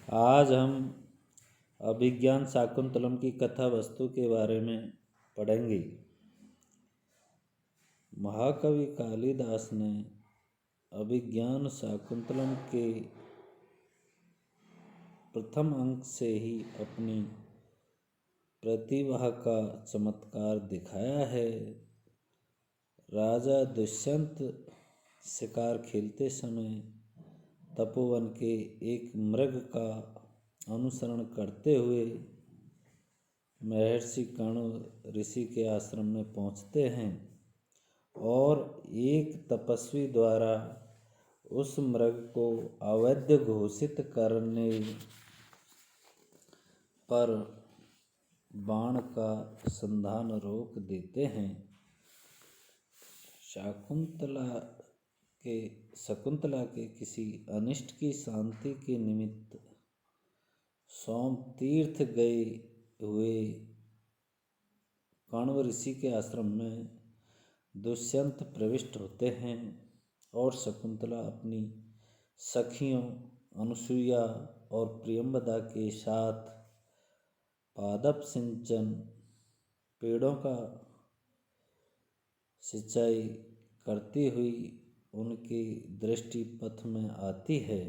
आज हम अभिज्ञान शाकुंतलम की कथा वस्तु के बारे में पढ़ेंगे। महाकवि कालिदास ने अभिज्ञान शाकुंतलम के प्रथम अंक से ही अपनी प्रतिभा का चमत्कार दिखाया है। राजा दुष्यंत शिकार खेलते समय तपोवन के एक मृग का अनुसरण करते हुए महर्षि कण्व ऋषि के आश्रम में पहुंचते हैं और एक तपस्वी द्वारा उस मृग को अवैध घोषित करने पर बाण का संधान रोक देते हैं। शकुंतला के किसी अनिष्ट की शांति के निमित्त सोम तीर्थ गए हुए कण्व ऋषि के आश्रम में दुष्यंत प्रविष्ट होते हैं और शकुंतला अपनी सखियों अनुसुईया और प्रियंवदा के साथ पादप सिंचन पेड़ों का सिंचाई करती हुई उनकी दृष्टि पथ में आती है।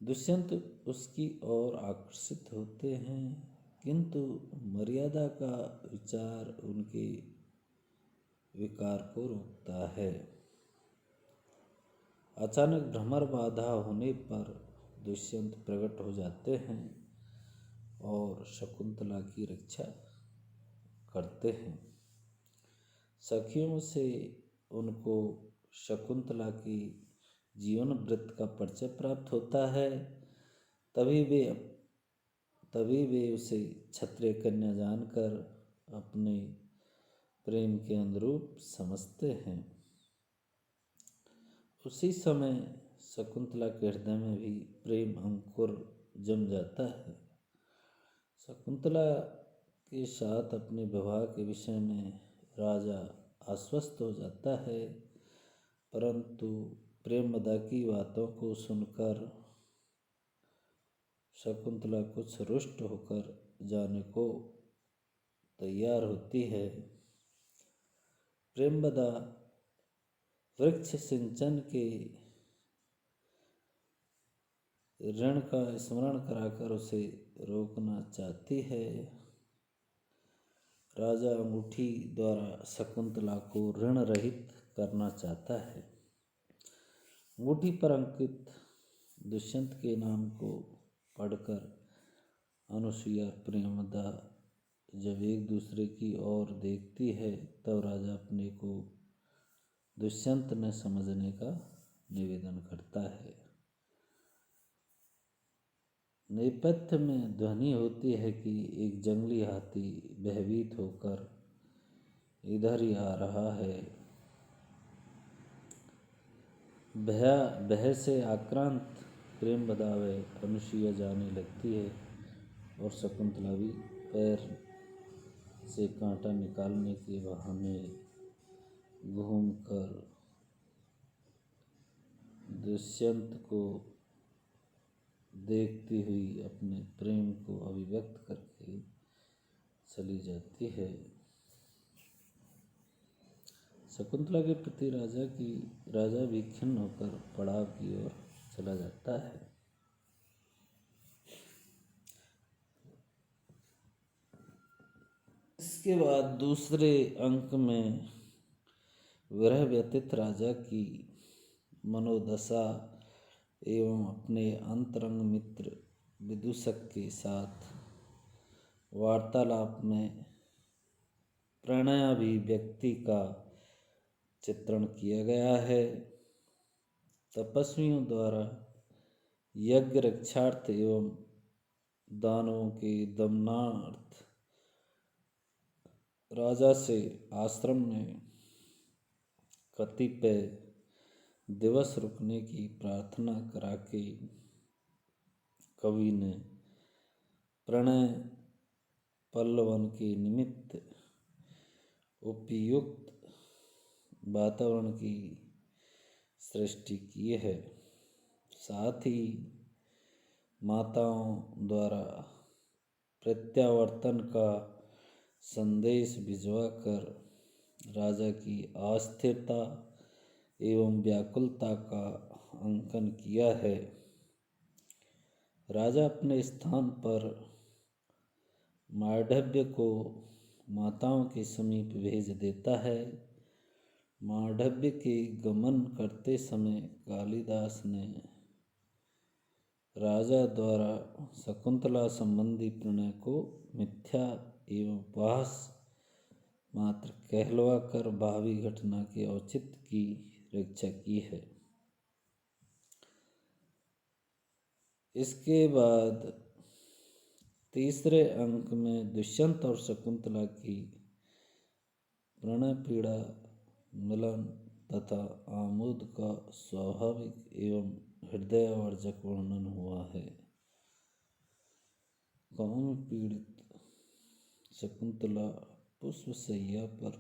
दुष्यंत उसकी ओर आकर्षित होते हैं, किंतु मर्यादा का विचार उनके विकार को रोकता है। अचानक भ्रमर बाधा होने पर दुष्यंत प्रकट हो जाते हैं और शकुंतला की रक्षा करते हैं। सखियों से उनको शकुंतला की जीवन वृत्त का परिचय प्राप्त होता है। तभी वे उसे क्षत्रिय कन्या जानकर अपने प्रेम के अनुरूप समझते हैं। उसी समय शकुंतला के हृदय में भी प्रेम अंकुर जम जाता है। शकुंतला के साथ अपने विवाह के विषय में राजा आश्वस्त हो जाता है, परंतु प्रेमवदा की बातों को सुनकर शकुंतला कुछ रुष्ट होकर जाने को तैयार होती है। प्रेमवदा वृक्ष सिंचन के ऋण का स्मरण कराकर उसे रोकना चाहती है। राजा अंगूठी द्वारा शकुंतला को ऋण रहित करना चाहता है। अंगूठी पर अंकित दुष्यंत के नाम को पढ़कर अनुसुईया और प्रियंवदा जब एक दूसरे की ओर देखती है, तब राजा अपने को दुष्यंत ने समझने का निवेदन करता है। नेपथ्य में ध्वनि होती है कि एक जंगली हाथी भयभीत होकर इधर ही आ रहा है। भय से आक्रांत प्रेमवदा व अनुसुईया जाने लगती है और शकुंतला भी पैर से कांटा निकालने के बहाने घूमकर दुष्यंत को देखती हुई अपने प्रेम को अभिव्यक्त करके चली जाती है। शकुंतला के प्रति राजा भी खिन्न होकर पड़ाव की ओर चला जाता है। इसके बाद दूसरे अंक में विरह व्यतीत राजा की मनोदशा एवं अपने अंतरंग मित्र विदूषक के साथ वार्तालाप में प्रणयाभिव्यक्ति का चित्रण किया गया है। तपस्वियों द्वारा यज्ञ रक्षार्थ एवं दानवों के दमनार्थ राजा से आश्रम में कतिपय दिवस रुकने की प्रार्थना करा के कवि ने प्रणय पल्लवन के निमित्त उपयुक्त वातावरण की सृष्टि की है। साथ ही माताओं द्वारा प्रत्यावर्तन का संदेश भिजवाकर राजा की अस्थिरता एवं व्याकुलता का अंकन किया है। राजा अपने स्थान पर मांडव्य को माताओं के समीप भेज देता है। मांडव्य के गमन करते समय कालिदास ने राजा द्वारा शकुंतला संबंधी प्रणय को मिथ्या एवं उपहास मात्र कहलवाकर भावी घटना के औचित्य की रक्षा की है। इसके बाद तीसरे अंक में दुष्यंत और शकुंतला की प्रणय पीड़ा मिलन तथा आमोद का स्वाभाविक एवं हृदयवर्जक वर्णन हुआ है। काम पीड़ित शकुंतला पुष्पशैया पर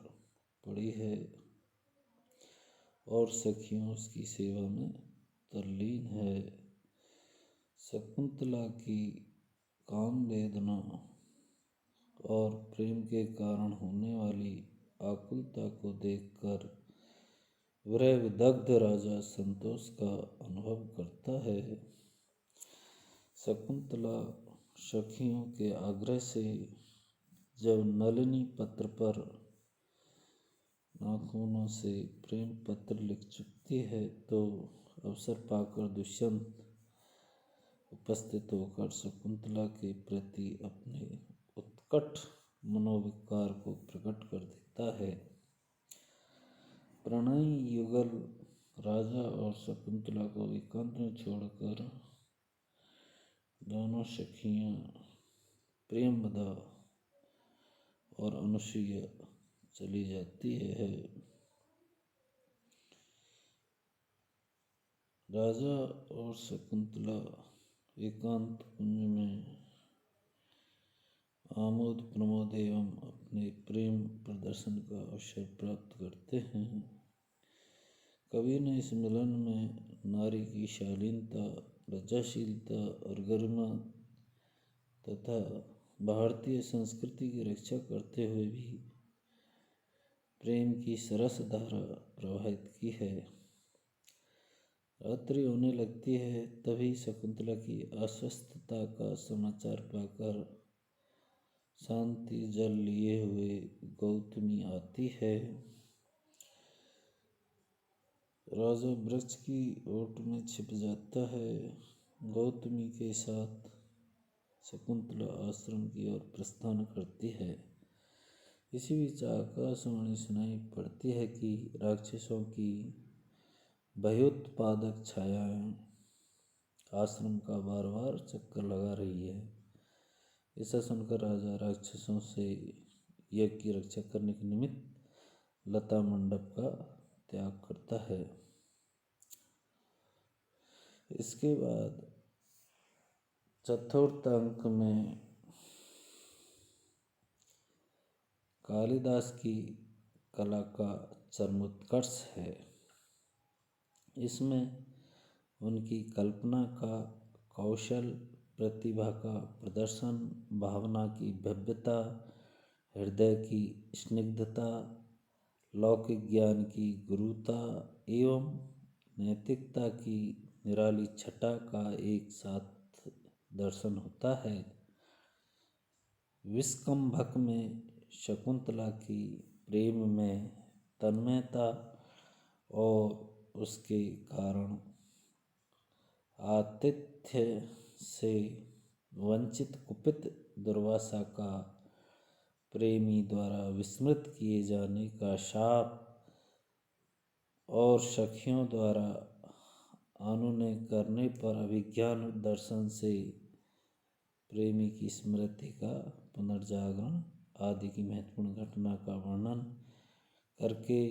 पड़ी है और सखियों उसकी सेवा में तल्लीन है। शकुंतला की काम वेदना और प्रेम के कारण होने वाली आकुलता को देखकर विरह विदग्ध राजा संतोष का अनुभव करता है। शकुंतला सखियों के आग्रह से जब नलिनी पत्र पर नाखूनों से प्रेम पत्र लिख चुकती है तो अवसर पाकर दुष्यंत उपस्थित होकर शकुंतला के प्रति अपने उत्कट मनोविकार को प्रकट कर देता है। प्रणय युगल राजा और शकुंतला को एकांत में छोड़कर दोनों सखियां प्रेमवदा और अनुसुईया चली जाती है। राजा और शकुंतला एकांत कुंज में आमोद प्रमोद एवं अपने प्रेम प्रदर्शन का अवसर प्राप्त करते हैं। कवि ने इस मिलन में नारी की शालीनता, लज्जाशीलता और गरिमा तथा भारतीय संस्कृति की रक्षा करते हुए भी प्रेम की सरस धारा प्रवाहित की है। रात्रि होने लगती है, तभी शकुंतला की अस्वस्थता का समाचार पाकर शांति जल लिए हुए गौतमी आती है। राजा वृक्ष की ओट में छिप जाता है। गौतमी के साथ शकुंतला आश्रम की ओर प्रस्थान करती है। इसी बीच आकाशवाणी सुनाई पड़ती है कि राक्षसों की भयोत्पादक छायाएं आश्रम का बार बार चक्कर लगा रही है। ऐसा सुनकर राजा राक्षसों से यज्ञ की रक्षा करने के निमित्त लता मंडप का त्याग करता है। इसके बाद चतुर्थ अंक में कालिदास की कला का चरमोत्कर्ष है। इसमें उनकी कल्पना का कौशल, प्रतिभा का प्रदर्शन, भावना की भव्यता, हृदय की स्निग्धता, लौकिक ज्ञान की गुरुता एवं नैतिकता की निराली छटा का एक साथ दर्शन होता है। विष्कंभक में शकुंतला की प्रेम में तन्मयता और उसके कारण आतिथ्य से वंचित कुपित दुर्वासा का प्रेमी द्वारा विस्मृत किए जाने का शाप और सखियों द्वारा अनुनय करने पर अभिज्ञान दर्शन से प्रेमी की स्मृति का पुनर्जागरण आदि की महत्वपूर्ण घटना का वर्णन करके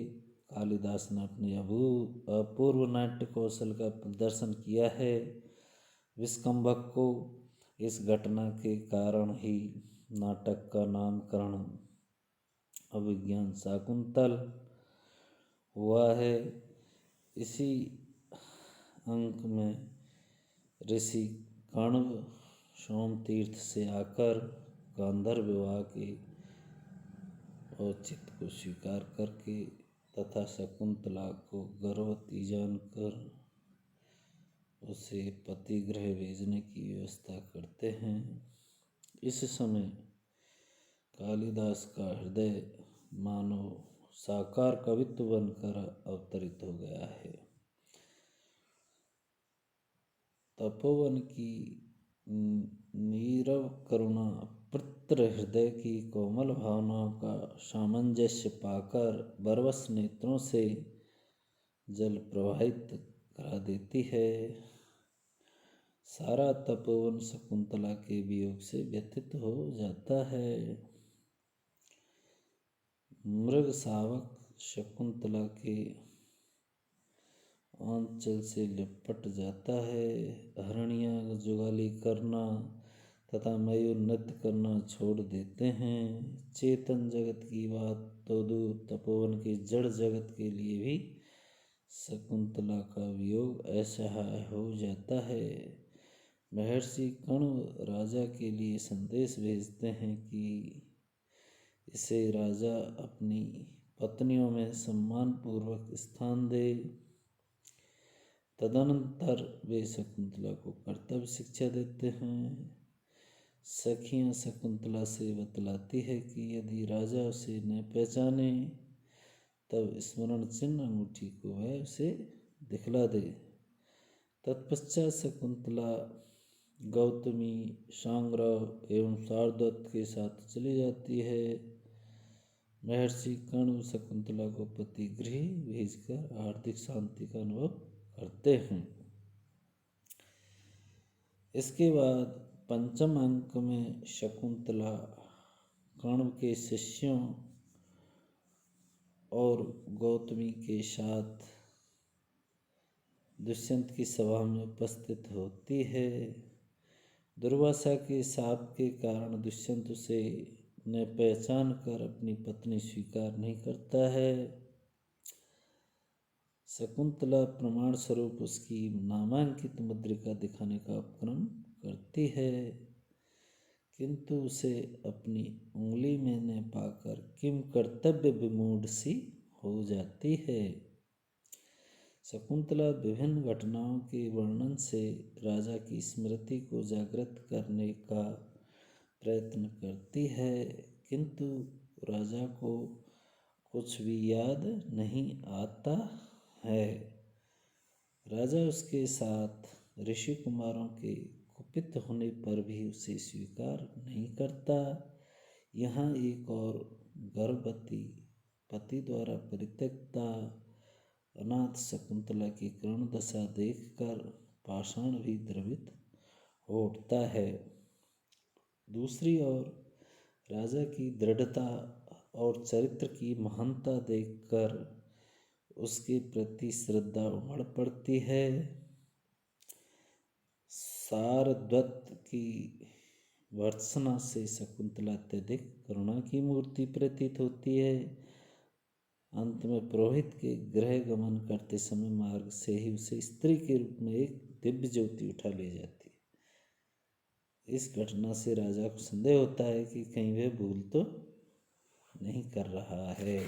कालिदास ने अपने अपूर्व नाट्य कौशल का प्रदर्शन किया है। विष्कंभक को इस घटना के कारण ही नाटक का नामकरण अभिज्ञान शाकुंतल हुआ है। इसी अंक में ऋषि कण्व सोमतीर्थ से आकर गांधर्व विवाह के औचित्य को स्वीकार करके तथा शकुंतला को गर्भवती जानकर उसे पति गृह भेजने की व्यवस्था करते हैं। इस समय कालिदास का हृदय मानो साकार कवित्व बनकर अवतरित हो गया है। तपोवन की नीरव करुणा पृत्र हृदय की कोमल भावनाओं का सामंजस्य पाकर बरवस नेत्रों से जल प्रवाहित करा देती है। सारा तपोवन शकुंतला के वियोग से व्यथित हो जाता है। मृग शावक शकुंतला के आंचल से लिपट जाता है। हरणियाँ जुगाली करना तथा मयूर नृत्य करना छोड़ देते हैं। चेतन जगत की बात तो दूर, तपोवन के जड़ जगत के लिए भी शकुंतला का वियोग असह्य हो जाता है। महर्षि कण्व राजा के लिए संदेश भेजते हैं कि इसे राजा अपनी पत्नियों में सम्मानपूर्वक स्थान दे। तदनंतर वे शकुंतला को कर्तव्य शिक्षा देते हैं। सखियाँ शकुंतला से बतलाती है कि यदि राजा उसे न पहचाने तब स्मरण चिन्ह अंगूठी को वह उसे दिखला दे। तत्पश्चात शकुंतला गौतमी, सांग्रव एवं शार्दूल के साथ चली जाती है। महर्षि कण्व शकुंतला को पति गृह भेजकर हार्दिक शांति का अनुभव करते हैं। इसके बाद पंचम अंक में शकुंतला कण्व के शिष्यों और गौतमी के साथ दुष्यंत की सभा में उपस्थित होती है। दुर्वासा के शाप के कारण दुष्यंत उसे न पहचान कर अपनी पत्नी स्वीकार नहीं करता है। शकुंतला प्रमाण स्वरूप उसकी नामांकित मुद्रिका दिखाने का उपक्रम करती है, किंतु उसे अपनी उंगली में न पाकर किम कर्तव्य विमूढ़ सी हो जाती है। शकुंतला विभिन्न घटनाओं के वर्णन से राजा की स्मृति को जागृत करने का प्रयत्न करती है, किंतु राजा को कुछ भी याद नहीं आता है। राजा उसके साथ ऋषि कुमारों के कुपित होने पर भी उसे स्वीकार नहीं करता। यहाँ एक और गर्भवती पति द्वारा परित्यक्ता अनाथ शकुंतला की करुण दशा देखकर पाषाण भी द्रवित हो उठता है। दूसरी ओर राजा की दृढ़ता और चरित्र की महानता देखकर उसके प्रति श्रद्धा उमड़ पड़ती है। शार्दूल की भर्त्सना से शकुंतला अत्यधिक करुणा की मूर्ति प्रतीत होती है। अंत में पुरोहित के गृह गमन करते समय मार्ग से ही उसे स्त्री के रूप में एक दिव्य ज्योति उठा ले जाती है। इस घटना से राजा को संदेह होता है कि कहीं वह भूल तो नहीं कर रहा है।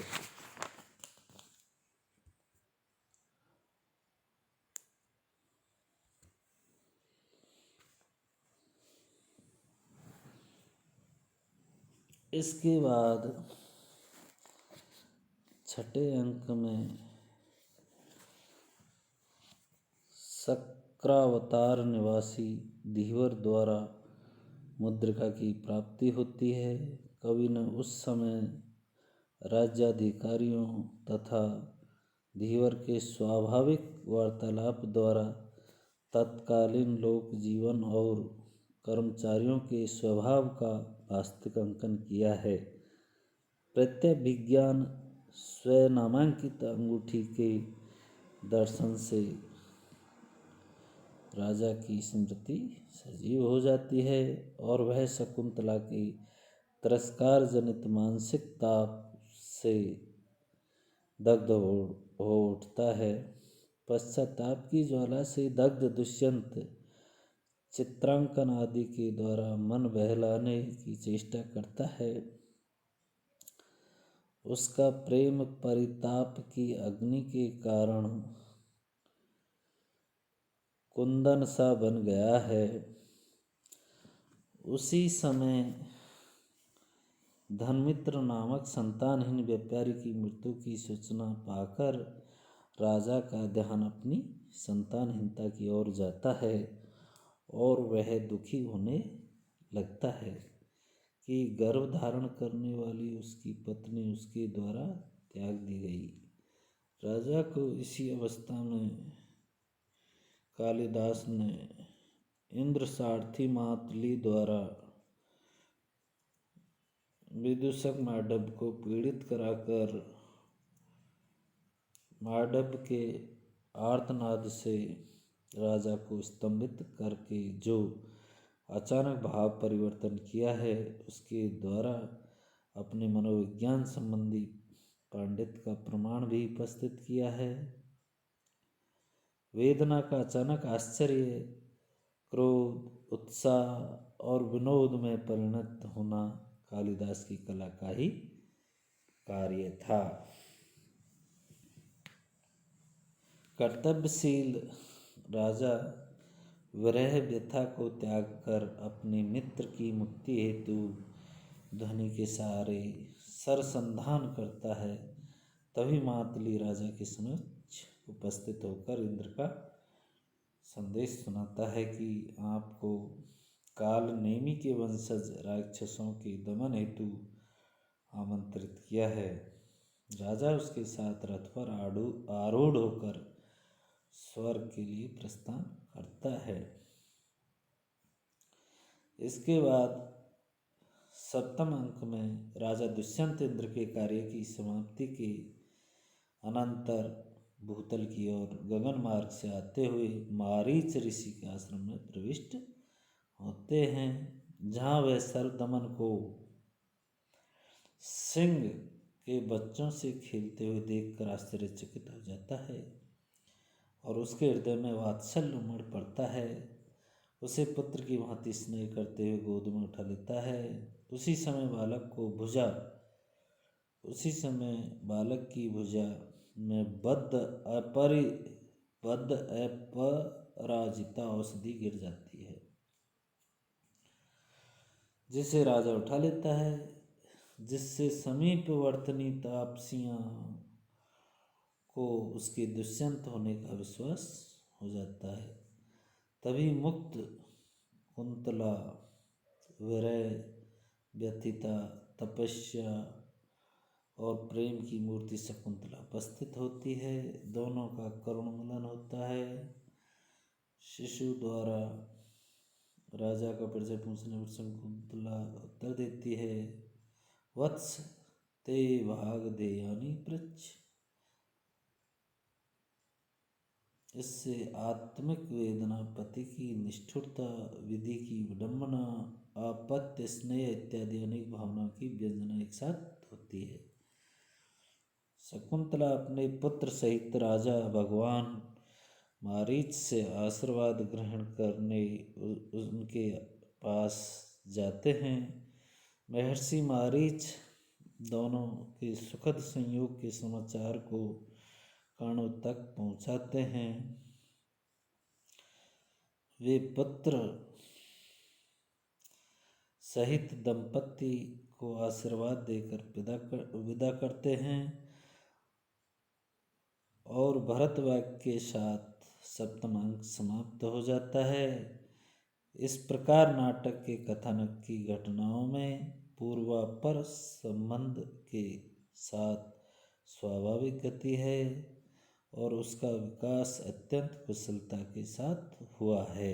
इसके बाद छठे अंक में शक्रावतार निवासी धीवर द्वारा मुद्रिका की प्राप्ति होती है। कवि ने उस समय राज्याधिकारियों तथा धीवर के स्वाभाविक वार्तालाप द्वारा तत्कालीन लोक जीवन और कर्मचारियों के स्वभाव का वास्तविक अंकन किया है। प्रत्यभिज्ञान स्वनामांकित अंगूठी के दर्शन से राजा की स्मृति सजीव हो जाती है और वह शकुंतला के तिरस्कार जनित मानसिक ताप से दग्ध हो उठता है। पश्चाताप की ज्वाला से दग्ध दुष्यंत चित्रांकन आदि के द्वारा मन बहलाने की चेष्टा करता है। उसका प्रेम परिताप की अग्नि के कारण कुंदन सा बन गया है। उसी समय धनमित्र नामक संतानहीन व्यापारी की मृत्यु की सूचना पाकर राजा का ध्यान अपनी संतानहीनता की ओर जाता है और वह दुखी होने लगता है कि गर्भ धारण करने वाली उसकी पत्नी उसके द्वारा त्याग दी गई। राजा को इसी अवस्था में कालिदास ने इंद्र सारथी मातली द्वारा विदूषक मांडव को पीड़ित कराकर मांडव के आर्तनाद से राजा को स्तंभित करके जो अचानक भाव परिवर्तन किया है, उसके द्वारा अपने मनोविज्ञान संबंधी पांडित्य का प्रमाण भी उपस्थित किया है। वेदना का अचानक आश्चर्य, क्रोध, उत्साह और विनोद में परिणत होना कालिदास की कला का ही कार्य था। कर्तव्यशील राजा विरह व्यथा को त्याग कर अपने मित्र की मुक्ति हेतु ध्वनि के सहारे सरसंधान करता है। तभी मातली राजा के समक्ष उपस्थित होकर इंद्र का संदेश सुनाता है कि आपको काल नेमि के वंशज राक्षसों के दमन हेतु आमंत्रित किया है। राजा उसके साथ रथ पर आरूढ़ होकर स्वर्ग के लिए प्रस्थान करता है। इसके बाद सप्तम अंक में राजा दुष्यंत इंद्र के कार्य की समाप्ति के अनंतर भूतल की ओर गगन मार्ग से आते हुए मारीच ऋषि के आश्रम में प्रविष्ट होते हैं, जहाँ वह सर्वदमन को सिंह के बच्चों से खेलते हुए देखकर आश्चर्यचकित हो जाता है और उसके हृदय में वात्सल्य उमड़ पड़ता है। उसे पुत्र की भांति स्नेह करते हुए गोद में उठा लेता है। उसी समय बालक की भुजा में बद्ध अपराजिता औषधि गिर जाती है, जिसे राजा उठा लेता है, जिससे समीपवर्ती तापसियां को उसके दुष्यंत होने का विश्वास हो जाता है। तभी मुक्त कुंतला विरह व्यथिता तपस्या और प्रेम की मूर्ति शकुंतला उपस्थित होती है। दोनों का करुण मिलन होता है। शिशु द्वारा राजा का परिचय पूछने पर शकुंतला उत्तर देती है, वत्स ते भाग देयानि पृच्छ। इससे आत्मिक वेदना, पति की निष्ठुरता, विधि की विडंबना, अपत्य स्नेह इत्यादि अनेक भावनाओं की व्यंजना एक साथ होती है। शकुंतला अपने पुत्र सहित राजा भगवान मारीच से आशीर्वाद ग्रहण करने उनके पास जाते हैं। महर्षि मारीच दोनों के सुखद संयोग के समाचार को कानों तक पहुंचाते हैं। वे पुत्र सहित दंपति को आशीर्वाद देकर विदा करते हैं और भरत वाक्य के साथ सप्तम अंक समाप्त हो जाता है। इस प्रकार नाटक के कथानक की घटनाओं में पूर्वापर संबंध के साथ स्वाभाविक गति है और उसका विकास अत्यंत कुशलता के साथ हुआ है।